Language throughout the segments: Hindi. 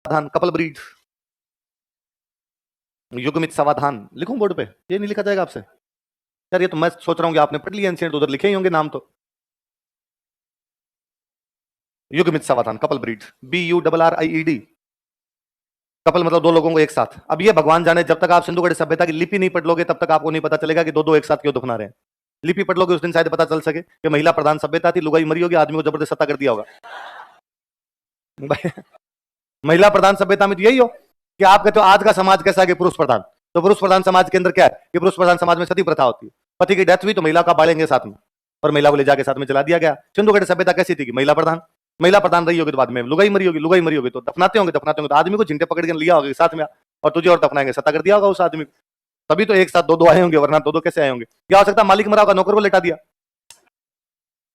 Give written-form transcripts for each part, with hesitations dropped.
समाधान कपल ब्रीड, युग्मित समाधान लिखूं बोर्ड पे? ये नहीं लिखा जाएगा आपसे यार? ये तो मैं सोच रहा हूँ कि आपने पढ़ लिया एंशिएंट, उधर लिखे ही होंगे नाम तो। युग्मित समाधान कपल ब्रीड, BURRIED, कपल मतलब दो लोगों को एक साथ। अब ये भगवान जाने, जब तक आप सिंधु घाटी सभ्यता की लिपि नहीं पढ़ लोगे तब तक आपको नहीं पता चलेगा कि दो दो एक साथ क्यों दफना रहे हैं। लिपि पढ़ लोगे उस दिन शायद पता चल सके कि महिला प्रधान सभ्यता थी, लुगाई मरी होगी, आदमी को जबरदस्त सत्ता कर दिया होगा। महिला प्रधान सभ्यता में तो यही हो कि आप कहते हो आज का समाज कैसा है कि पुरुष प्रधान, तो पुरुष प्रधान समाज के अंदर क्या है कि पुरुष प्रधान समाज में सती प्रथा होती है। पति की डेथ हुई तो महिला का बालेंगे साथ में, और महिला को ले जाके साथ में चला दिया गया। सिंधु घाटी सभ्यता कैसी थी कि महिला प्रधान रही होगी तो बाद में लुगाई मरी होगी तो दफनाते होंगे तो आदमी को झिंटे पकड़ के लिया होगा साथ में, और तुझे और दफनाएंगे, सत्ता कर दिया होगा उस आदमी को। तभी तो एक साथ दो दो आए होंगे, वरना दो दो कैसे आए होंगे? क्या हो सकता है मालिक मरा होगा, नौकर को लेटा दिया।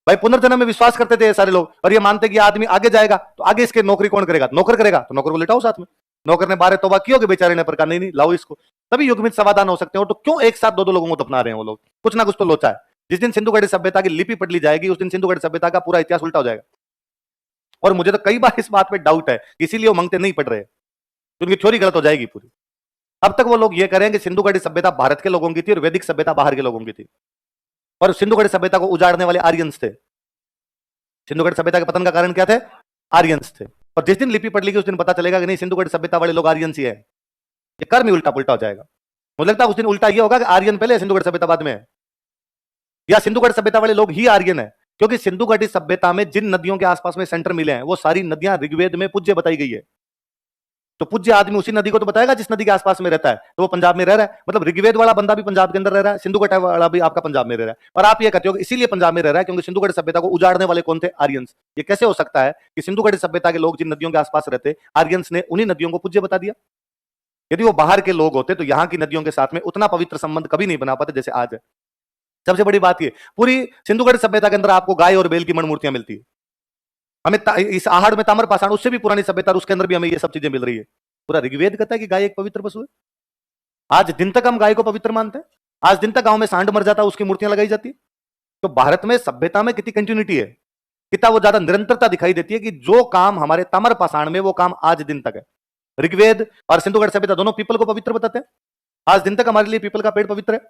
भाई पुनर्जन्म में विश्वास करते थे सारे लोग, और ये मानते कि आदमी आगे जाएगा तो आगे इसके नौकरी कौन करेगा? नौकर करेगा, तो नौकर को लेटाओ साथ में। नौकर ने 12 तौबा की होगी बेचारे ने, पर कहा नहीं लाओ इसको। तभी युग्मित समाधान हो सकते हो। तो क्यों एक साथ दो दो लोगों को दफना रहे हैं वो लोग? कुछ ना कुछ तो लोचा है। जिस दिन सिंधु घाटी सभ्यता की लिपि पढ़ ली जाएगी उस दिन सिंधु घाटी सभ्यता का पूरा इतिहास उल्टा हो जाएगा। और मुझे तो कई बार इस बात पे डाउट है, इसीलिए वो मांगते नहीं पढ़ रहे, उनकी थ्योरी गलत हो जाएगी पूरी। अब तक वो लोग ये करें कि सिंधु घाटी सभ्यता भारत के लोगों की थी और वैदिक सभ्यता बाहर के लोगों की थी, और सिंधु घाटी सभ्यता को उजाड़ने वाले आर्यंस थे। सिंधु घाटी सभ्यता के पतन का कारण क्या थे? आर्यंस थे। और जिस दिन लिपि पढ़ ली उस दिन पता चलेगा कि नहीं, सिंधु घाटी सभ्यता वाले लोग आर्यंस ही है। ये कर्म ही उल्टा पुल्टा हो जाएगा। मुझे लगता है उस दिन उल्टा ये होगा कि आर्यन पहले, सिंधु घाटी सभ्यता बाद में है, या सिंधु घाटी सभ्यता वाले लोग ही आर्यन है। क्योंकि सिंधु घाटी सभ्यता में जिन नदियों के आसपास में सेंटर मिले हैं वो सारी नदियां ऋग्वेद में पूज्य बताई गई है। तो पूज्य आदमी उसी नदी को तो बताएगा जिस नदी के आसपास में रहता है। तो वो पंजाब में रह रहा है, मतलब ऋग्वेद वाला बंदा भी पंजाब के अंदर रह रहा है, सिंधु घाटी वाला भी आपका पंजाब में रह रहा है। और आप ये कहते हो कि इसीलिए पंजाब में रह रहा है क्योंकि सिंधु घाटी सभ्यता को उजाड़ने वाले कौन थे? आर्यंस। ये कैसे हो सकता है कि सिंधु घाटी सभ्यता के लोग जिन नदियों के आसपास रहते, आर्यंस ने उन्हीं नदियों को पूज्य बता दिया? यदि वो बाहर के लोग होते तो यहाँ की नदियों के साथ में उतना पवित्र संबंध कभी नहीं बना पाते जैसे आज है। सबसे बड़ी बात ये, पूरी सिंधु घाटी सभ्यता के अंदर आपको गाय और बैल की मणमूर्तियां मिलती है। हमें इस आहड़ में ताम्र पाषाण, उससे भी पुरानी सभ्यता, उसके अंदर भी हमें ये सब चीजें मिल रही है। पूरा ऋग्वेद कहता है कि गाय एक पवित्र पशु है। आज दिन तक हम गाय को पवित्र मानते हैं। आज दिन तक गांव में सांड मर जाता है उसकी मूर्तियां लगाई जाती है। तो भारत में सभ्यता में कितनी कंटिन्यूटी है, कितना वो ज्यादा निरंतरता दिखाई देती है कि जो काम हमारे ताम्र पाषाण में, वो काम आज दिन तक है। ऋग्वेद और सिंधु घाटी सभ्यता दोनों पीपल को पवित्र बताते हैं। आज दिन तक हमारे लिए पीपल का पेड़ पवित्र है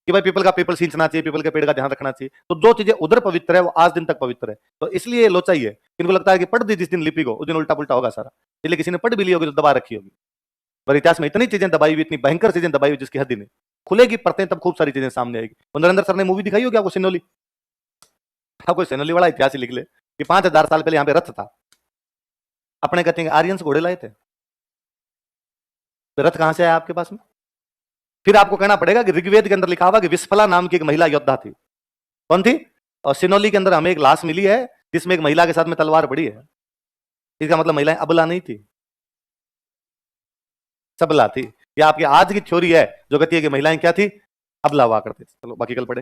कि भाई पीपल सींचना चाहिए, पीपल के पेड़ का ध्यान रखना चाहिए। तो जो चीजें उधर पवित्र है वो आज दिन तक पवित्र है। तो इसलिए लोचा ही है। इनको लगता है कि पढ़ दी जिस दिन लिपि को उस दिन उल्टा पुल्टा होगा सारा। इसलिए किसी ने पढ़ भी ली होगी तो दबा रखी होगी। पर इतिहास में इतनी चीजें दबाई हुई, इतनी भयंकर चीजें दबाई हुई जिसकी हद ही नहीं। खुलेगी परतें तब खूब सारी चीजें सामने आएगी। नरेंद्र सर ने मूवी दिखाई होगी आपको, सिनोली। आपको सिनोली वाला इतिहास ही लिख ले कि 5000 साल पहले यहाँ पे रथ था। अपने कहते हैं आर्यंस घोड़े लाए थे, तो रथ कहां से आया आपके पास में? फिर आपको कहना पड़ेगा कि ऋग्वेद के अंदर लिखा हुआ कि विस्फला नाम की एक महिला योद्धा थी। कौन थी? और सिनोली के अंदर हमें एक लाश मिली है जिसमें एक महिला के साथ में तलवार पड़ी है। इसका मतलब महिलाएं अबला नहीं थी, सबला थी। या आपकी आज की थ्योरी है जो कहती है कि महिलाएं क्या थी? अबला हुआ करती थी। चलो बाकी कल पढ़े।